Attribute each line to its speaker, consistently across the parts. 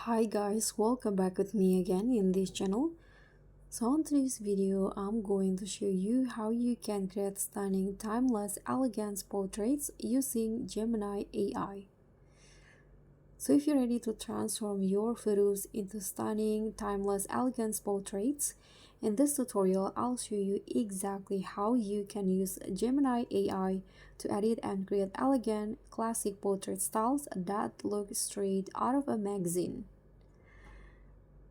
Speaker 1: Hi guys, welcome back with me again in this channel. So on today's video, I'm going to show you how you can create stunning, timeless, elegant portraits using Gemini AI. So if you're ready to transform your photos into stunning, timeless, elegant portraits, in this tutorial, I'll show you exactly how you can use Gemini AI to edit and create elegant, classic portrait styles that look straight out of a magazine.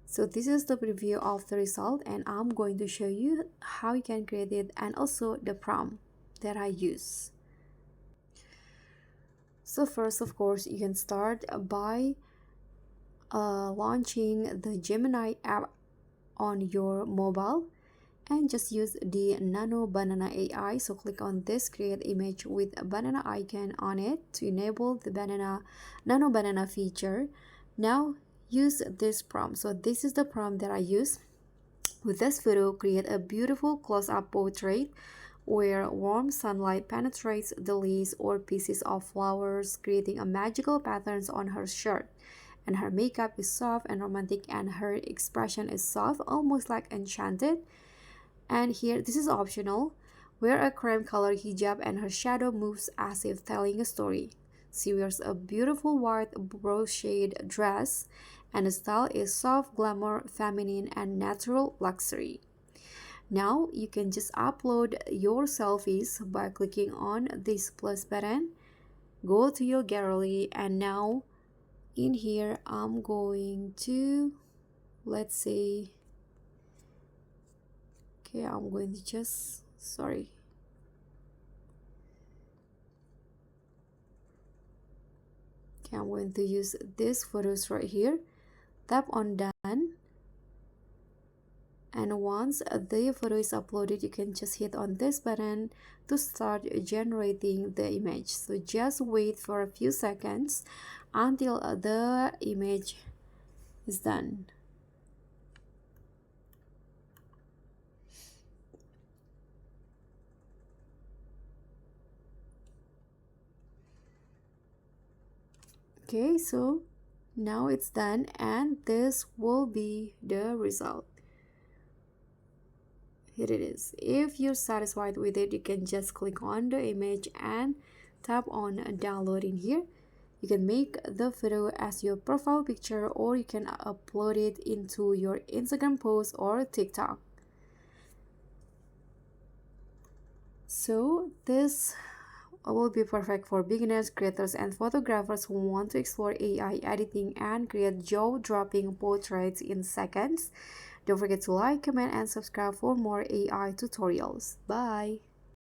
Speaker 1: So this is the preview of the result, and I'm going to show you how you can create it and also the prompt that I use. So first, of course, you can start by launching the Gemini app on your mobile and just use the Nano Banana AI. So click on this create image with a banana icon on it to enable the Nano Banana feature. Now use this prompt. So this is the prompt that I use. With this photo, create a beautiful close-up portrait where warm sunlight penetrates the leaves or pieces of flowers, creating a magical patterns on her shirt. And her makeup is soft and romantic, and her expression is soft, almost like enchanted. And here, this is optional. Wear a cream color hijab and her shadow moves as if telling a story. She wears a beautiful white brocade dress, and the style is soft, glamour, feminine, and natural luxury. Now you can just upload your selfies by clicking on this plus button. Go to your gallery, and now in here I'm going to, let's say, okay, I'm going to just, sorry. Okay, I'm going to use these photos right here. Tap on done. And once the photo is uploaded, you can just hit on this button to start generating the image. So just wait for a few seconds until the image is done. Okay, so now it's done, and this will be the result. Here it is. If you're satisfied with it, you can just click on the image and tap on download in here. You can make the photo as your profile picture, or you can upload it into your Instagram post or TikTok. So this will be perfect for beginners, creators, and photographers who want to explore AI editing and create jaw-dropping portraits in seconds. Don't forget to like, comment, and subscribe for more AI tutorials. Bye!